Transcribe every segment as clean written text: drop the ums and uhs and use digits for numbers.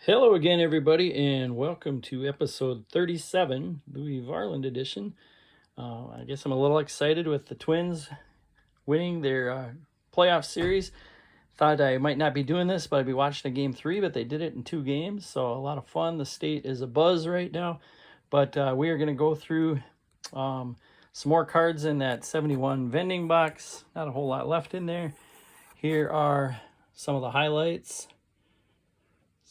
Hello again, everybody, and welcome to episode 37, Louis Varland edition. I guess I'm a little excited with the Twins winning their playoff series. Thought I might not be doing this, but I'd be watching a game 3, but they did it in 2 games, so a lot of fun. The state is abuzz right now, but we are going to go through some more cards in that 71 vending box. Not a whole lot left in there. Here are some of the highlights.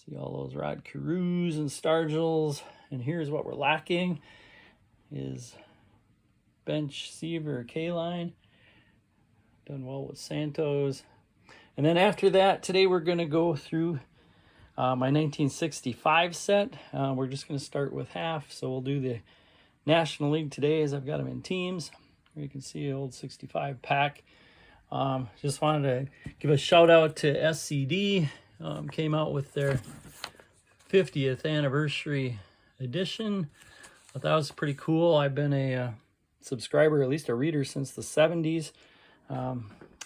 See all those Rod Carews and Stargills. And here's what we're lacking is bench Seaver K-line. Done well with Santos. And then after that, today we're going to go through my 1965 set. We're just going to start with half. So we'll do the National League today as I've got them in teams. You can see the old 65 pack. Just wanted to give a shout out to SCD. Came out with their 50th anniversary edition. I thought that was pretty cool. I've been a subscriber, at least a reader, since the 70s.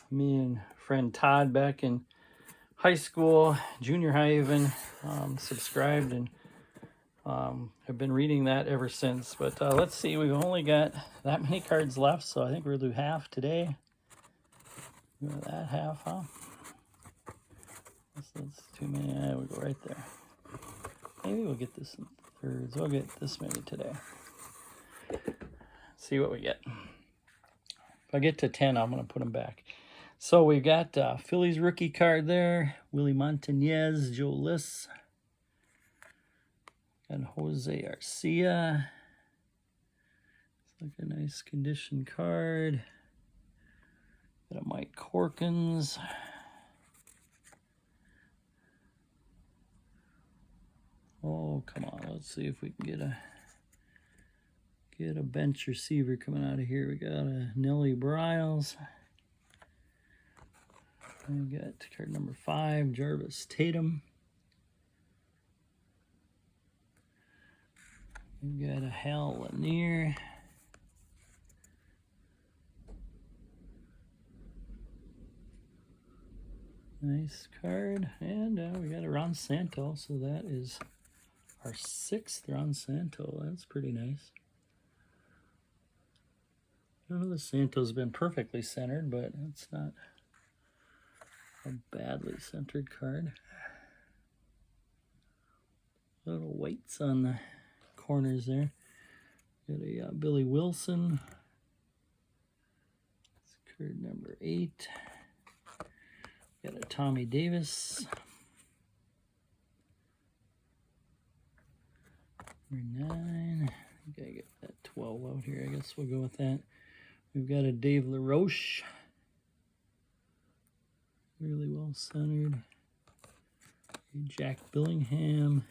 Me and friend Todd back in high school, junior high even, subscribed and have been reading that ever since. But let's see, we've only got that many cards left, so I think we'll do half today. That half, huh? That's too many. We'll go right there. Maybe we'll get this in thirds. We'll get this many today. See what we get. If I get to 10, I'm going to put them back. So we've got Phillies rookie card there. Willie Montañez, Joe Liss. Got Jose Arcia. It's like a nice condition card. Got a Mike Corkins. Oh, come on. Let's see if we can get a bench receiver coming out of here. We got a Nelly Bryles. We got card number 5, Jarvis Tatum. We got a Hal Lanier. Nice card. And we got a Ron Santo, so that is our 6th Ron Santo. That's pretty nice. I know the Santo's been perfectly centered, but it's not a badly centered card. Little weights on the corners there. Got a Billy Wilson. That's card number 8. Got a Tommy Davis. Number 9. I think I get that 12 out here. I guess we'll go with that. We've got a Dave LaRoche. Really well centered. A Jack Billingham.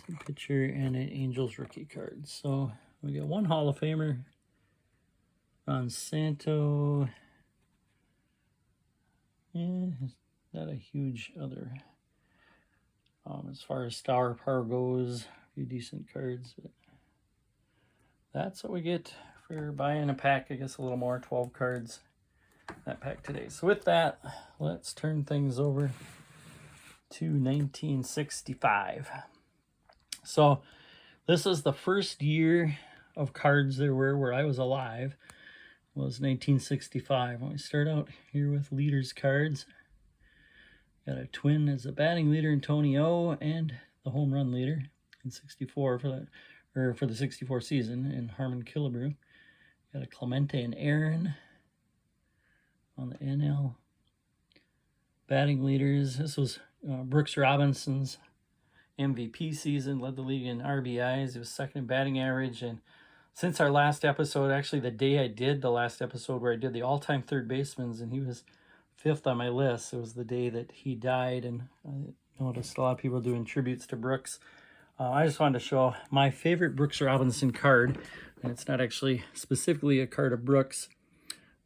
Some pitcher and an Angels rookie card. So we got one Hall of Famer. Ron Santo. Yeah, not a huge other. As far as star power goes, a few decent cards. But that's what we get for buying a pack. I guess a little more, 12 cards that pack today. So with that, let's turn things over to 1965. So this is the first year of cards there were where I was alive. Was 1965. When we start out here with leaders cards. Got a Twin as a batting leader in Tony O and the home run leader in 64 for the 64 season in Harmon Killebrew. Got a Clemente and Aaron on the NL batting leaders. This was Brooks Robinson's MVP season, led the league in RBIs. He was second in batting average. And since our last episode, actually the day I did the last episode where I did the all-time third baseman, and he was 5th on my list. It was the day that he died, and I noticed a lot of people doing tributes to Brooks. I just wanted to show my favorite Brooks Robinson card, and it's not actually specifically a card of Brooks,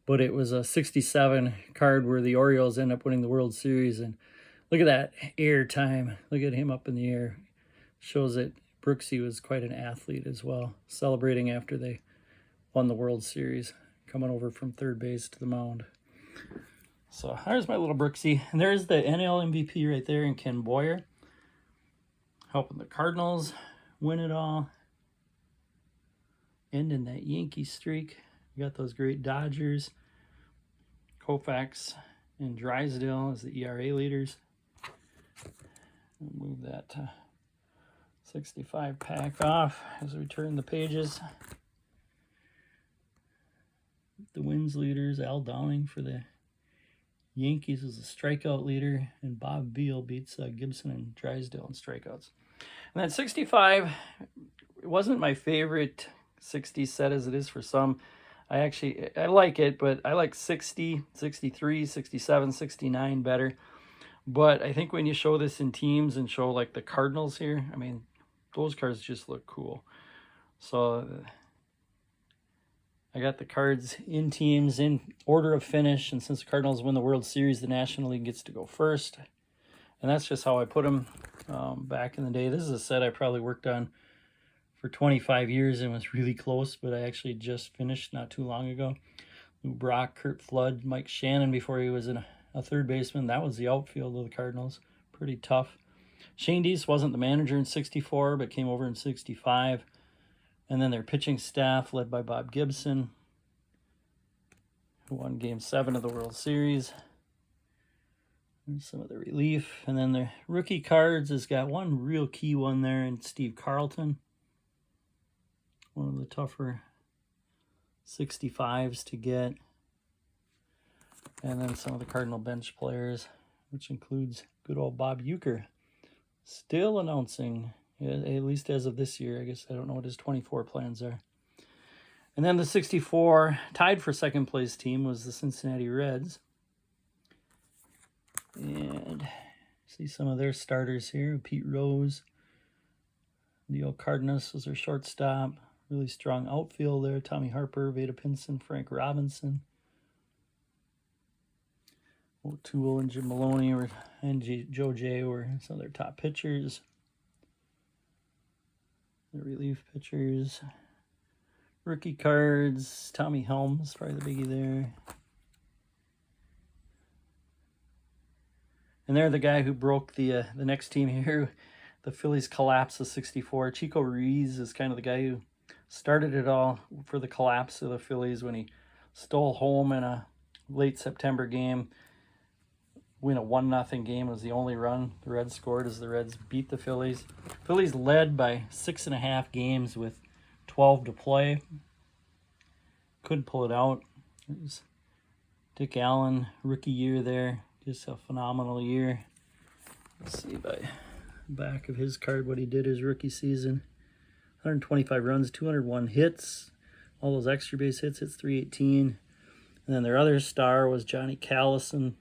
but it was a 67 card where the Orioles end up winning the World Series, and look at that air time. Look at him up in the air. Shows that Brooksy was quite an athlete as well, celebrating after they won the World Series, coming over from third base to the mound. So there's my little Brooksy. And there's the NL MVP right there in Ken Boyer, helping the Cardinals win it all. Ending that Yankee streak. You got those great Dodgers. Koufax and Drysdale as the ERA leaders. We'll move that 65 pack off as we turn the pages. The wins leaders, Al Downing for the Yankees is the strikeout leader, and Bob Beal beats Gibson and Drysdale in strikeouts. And that 65, it wasn't my favorite 60 set as it is for some. I like it, but I like 60, 63, 67, 69 better. But I think when you show this in teams and show like the Cardinals here, I mean, those cards just look cool. So I got the cards in teams in order of finish, and since the Cardinals win the World Series, the National League gets to go first. And that's just how I put them back in the day. This is a set I probably worked on for 25 years and was really close, but I actually just finished not too long ago. Lou Brock, Kurt Flood, Mike Shannon before he was a third baseman. That was the outfield of the Cardinals. Pretty tough. Shane Deese wasn't the manager in 64, but came over in 65. And then their pitching staff, led by Bob Gibson, who won Game 7 of the World Series. There's some of the relief. And then the rookie cards has got one real key one there in Steve Carlton. One of the tougher 65s to get. And then some of the Cardinal bench players, which includes good old Bob Uecker. Still announcing, at least as of this year. I guess I don't know what his 24 plans are. And then the 64, tied for second place team, was the Cincinnati Reds. And see some of their starters here. Pete Rose, Leo Cardenas was their shortstop. Really strong outfield there. Tommy Harper, Vada Pinson, Frank Robinson. O'Toole and Jim Maloney and Joe Jay were some of their top pitchers. The relief pitchers. Rookie cards. Tommy Helms, probably the biggie there. And they're the guy who broke the next team here. The Phillies collapse of 64. Chico Ruiz is kind of the guy who started it all for the collapse of the Phillies when he stole home in a late September game. Win a 1-0 game was the only run the Reds scored as the Reds beat the Phillies. Phillies led by 6.5 games with 12 to play. Couldn't pull it out. It was Dick Allen, rookie year there. Just a phenomenal year. Let's see by the back of his card what he did his rookie season. 125 runs, 201 hits. All those extra base hits, 318. And then their other star was Johnny Callison.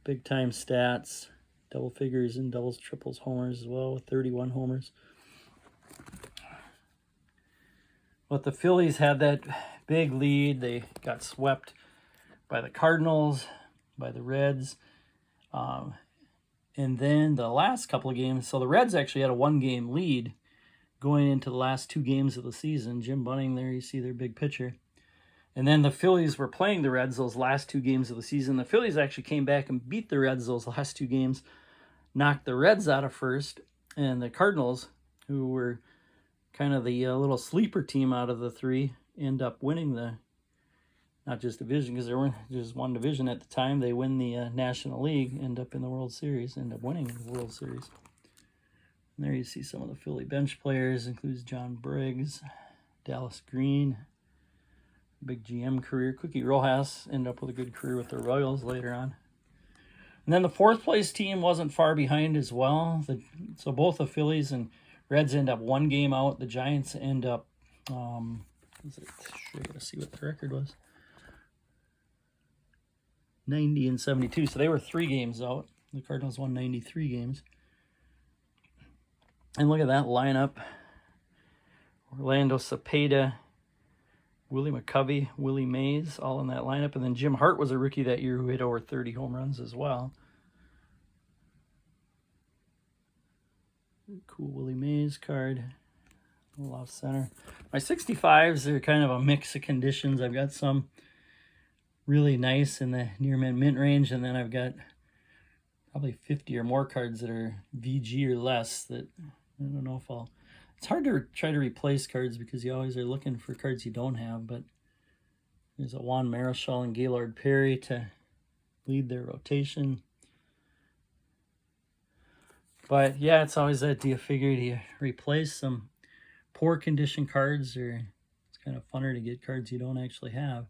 Big time stats, double figures and doubles, triples, homers as well, with 31 homers. But the Phillies had that big lead. They got swept by the Cardinals, by the Reds. And then the last couple of games, so the Reds actually had a 1-game lead going into the last 2 games of the season. Jim Bunning there, you see their big pitcher. And then the Phillies were playing the Reds those last 2 games of the season. The Phillies actually came back and beat the Reds those last 2 games, knocked the Reds out of first, and the Cardinals, who were kind of the little sleeper team out of the 3, end up winning the, not just division, because there weren't just one division at the time. They win the National League, end up in the World Series, end up winning the World Series. And there you see some of the Philly bench players, includes John Briggs, Dallas Green, big GM career. Cookie Rojas ended up with a good career with the Royals later on. And then the 4th place team wasn't far behind as well. So both the Phillies and Reds end up 1 game out. The Giants end up, I gotta see what the record was. 90 and 72. So they were 3 games out. The Cardinals won 93 games. And look at that lineup. Orlando Cepeda, Willie McCovey, Willie Mays, all in that lineup. And then Jim Hart was a rookie that year who hit over 30 home runs as well. Cool Willie Mays card. A little off center. My 65s are kind of a mix of conditions. I've got some really nice in the near mint range, and then I've got probably 50 or more cards that are VG or less that I don't know if I'll... It's hard to try to replace cards because you always are looking for cards you don't have, but there's a Juan Marichal and Gaylord Perry to lead their rotation. But yeah, it's always that, do you figure, do you replace some poor condition cards, or it's kind of funner to get cards you don't actually have.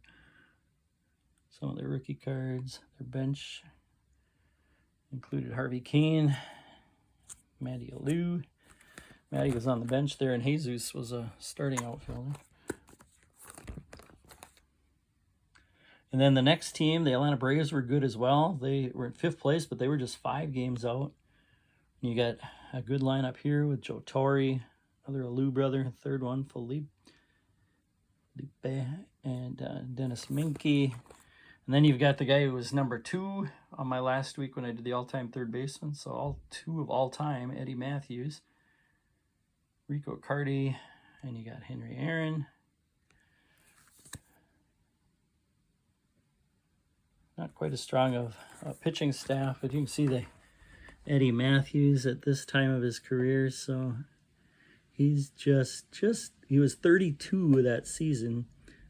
Some of their rookie cards, their bench included Harvey Kane, Matty Alou. Matty was on the bench there, and Jesus was a starting outfielder. And then the next team, the Atlanta Braves, were good as well. They were in 5th place, but they were just 5 games out. And you got a good lineup here with Joe Torre, another Alou brother, 3rd one, Felipe, and Dennis Minke. And then you've got the guy who was number 2 on my last week when I did the all-time third baseman. So all 2 of all time, Eddie Matthews, Rico Carty, and you got Henry Aaron. Not quite as strong of a pitching staff, but you can see the Eddie Matthews at this time of his career. So he's he was 32 that season,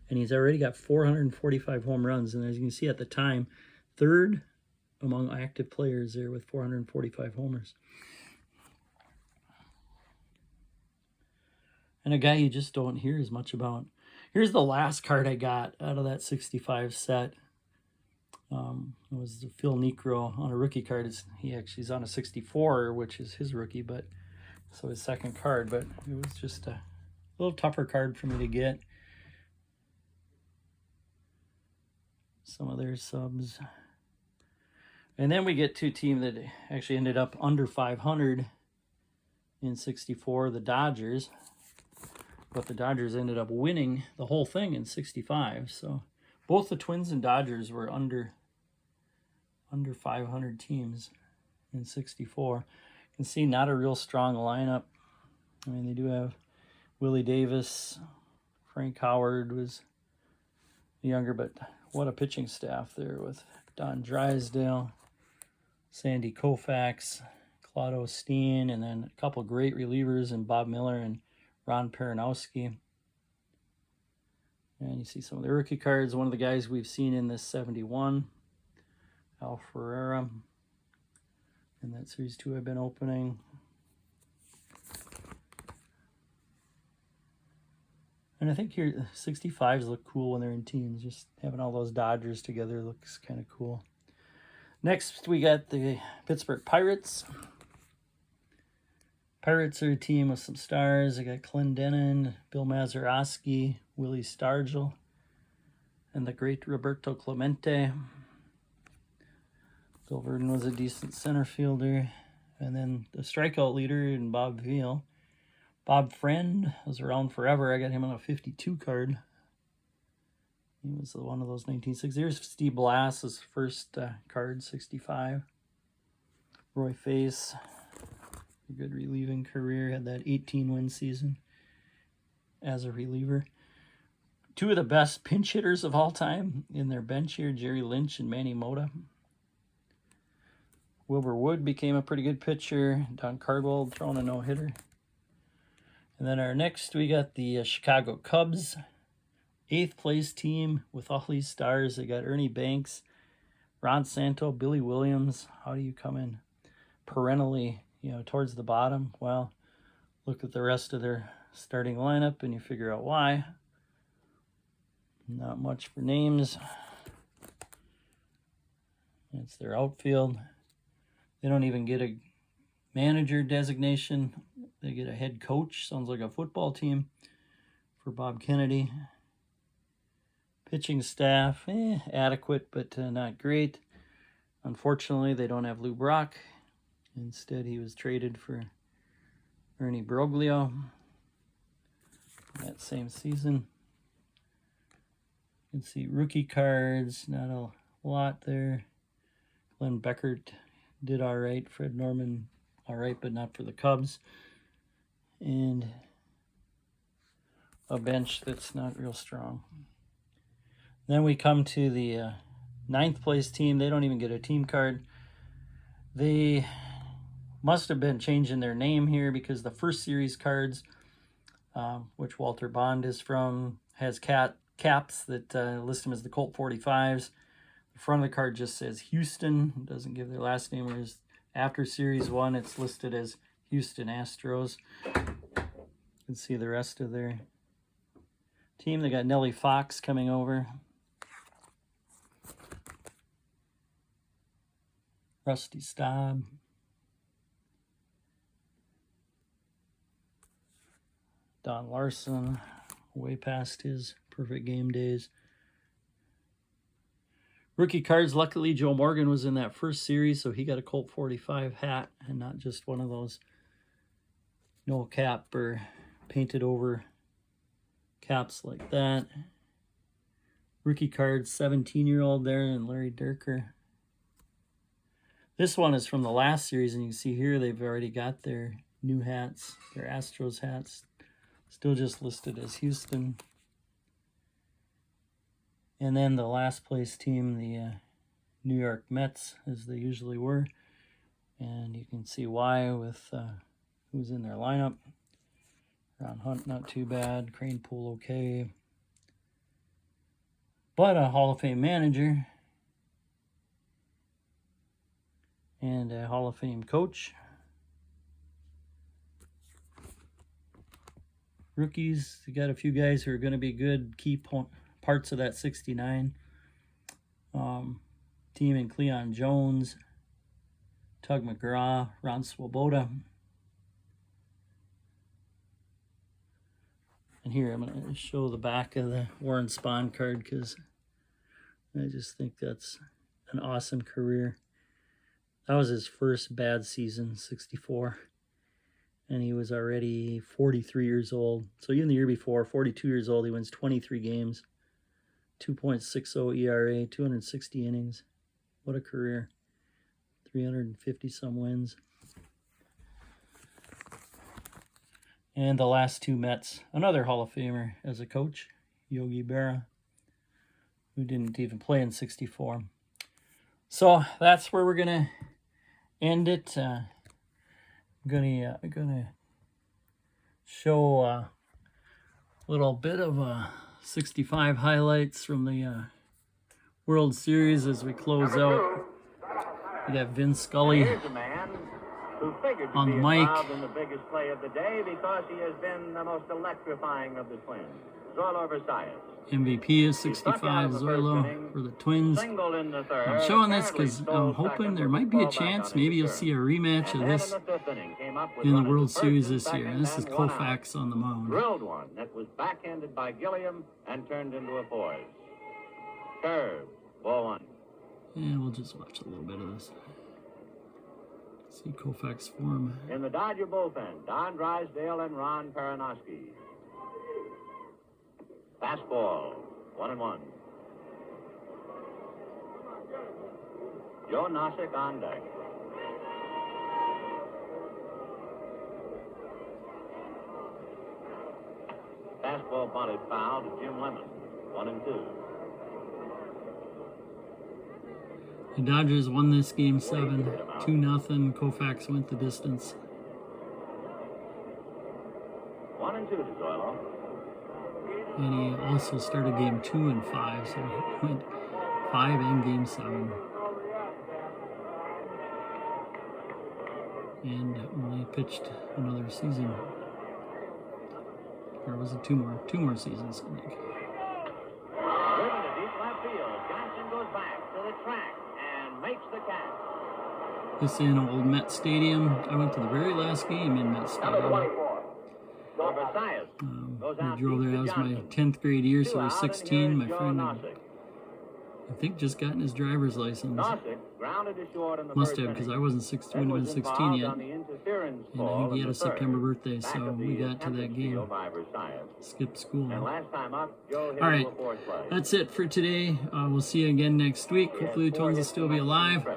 and he's already got 445 home runs. And as you can see at the time, 3rd among active players there with 445 homers. And a guy you just don't hear as much about. Here's the last card I got out of that 65 set. It was Phil Niekro on a rookie card. He's on a 64, which is his rookie, but so his 2nd card. But it was just a little tougher card for me to get. Some of their subs. And then we get to a team that actually ended up under 500 in 64, the Dodgers. But the Dodgers ended up winning the whole thing in 65. So both the Twins and Dodgers were under 500 teams in 64. You can see not a real strong lineup. I mean, they do have Willie Davis. Frank Howard was younger, but what a pitching staff there with Don Drysdale, Sandy Koufax, Claude Osteen, and then a couple great relievers in Bob Miller and Ron Peronowski. And you see some of the rookie cards. One of the guys we've seen in this 71, Al Ferreira. And that Series 2 I've been opening. And I think here 65s look cool when they're in teams. Just having all those Dodgers together looks kind of cool. Next, we got the Pittsburgh Pirates. Pirates are a team with some stars. They got Clendenin, Bill Mazeroski, Willie Stargell, and the great Roberto Clemente. Bill Verdon was a decent center fielder. And then the strikeout leader in Bob Veal. Bob Friend was around forever. I got him on a 52 card. He was one of those 1960s. Here's Steve Blass's first card, 65. Roy Face, a good relieving career. Had that 18-win season as a reliever. 2 of the best pinch hitters of all time in their bench here, Jerry Lynch and Manny Mota. Wilbur Wood became a pretty good pitcher. Don Cardwell throwing a no-hitter. And then our next, we got the Chicago Cubs, 8th place team with all these stars. They got Ernie Banks, Ron Santo, Billy Williams. How do you come in perennially, towards the bottom? Well, look at the rest of their starting lineup and you figure out why. Not much for names. It's their outfield. They don't even get a manager designation. They get a head coach. Sounds like a football team for Bob Kennedy. Pitching staff, adequate, but not great. Unfortunately, they don't have Lou Brock. Instead, he was traded for Ernie Broglio that same season. You can see rookie cards, not a lot there. Glenn Beckert did all right. Fred Norman, all right, but not for the Cubs. And a bench that's not real strong. Then we come to the 9th place team. They don't even get a team card. They must have been changing their name here because the first series cards, which Walter Bond is from, has caps that list them as the Colt 45s. The front of the card just says Houston. It doesn't give their last name, whereas after Series 1, it's listed as Houston Astros. You can see the rest of their team. They got Nellie Fox coming over. Rusty Staub. Don Larson, way past his perfect game days. Rookie cards, luckily Joe Morgan was in that first series, so he got a Colt 45 hat and not just one of those no cap or painted over caps like that. Rookie cards, 17-year-old there, and Larry Durker. This one is from the last series, and you can see here they've already got their new hats, their Astros hats, still just listed as Houston. And then the last place team, the New York Mets, as they usually were. And you can see why with who's in their lineup. Ron Hunt, not too bad. Crane Pool, okay. But a Hall of Fame manager. And a Hall of Fame coach. Rookies, you got a few guys who are going to be good key parts of that 69 team, in Cleon Jones, Tug McGraw, Ron Swoboda. And here I'm going to show the back of the Warren Spahn card because I just think that's an awesome career. That was his first bad season, 64. And he was already 43 years old. So even the year before, 42 years old, he wins 23 games. 2.60 ERA, 260 innings. What a career. 350 some wins. And the last two Mets, another Hall of Famer as a coach, Yogi Berra, who didn't even play in 64. So that's where we're going to end it. I'm gonna show a little bit of 65 highlights from the World Series as we close out. We got Vin Scully on the mic. In the biggest play of the day because he has been the most electrifying of the Twins. Zorlo Versailles. MVP is 65, Zorlo for the Twins. I'm showing this because I'm hoping there might be a chance maybe you'll see a rematch of this in the World Series this year. And this is Koufax on the mound. Drilled one that was backhanded by Gilliam and turned into a poise. Curve, ball one. And we'll just watch a little bit of this. See Koufax form. In the Dodger bullpen, Don Drysdale and Ron Peronowski. Fastball, 1-1. Joe Nosek on deck. Fastball bunted foul to Jim Lemon, 1-2. The Dodgers won this game 2-0. Koufax went the distance. 1-2 to Zoilo. And he also started game 2 and 5, so he went 5 and game 7. And only pitched another season. Or was it two more seasons, I think. Driven to deep left field. Johnson goes back to the track and makes the catch. This in old Met Stadium. I went to the very last game in Met Stadium. I drove there. That was my 10th grade year, so I was 16. My friend, I think, just gotten his driver's license. Must have, because I wasn't 16 when I was 16 yet. And I think he had a September birthday, so we got to that game. Skipped school. All right, that's it for today. We'll see you again next week. Hopefully the Twins will still be alive.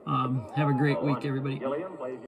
Have a great week, everybody.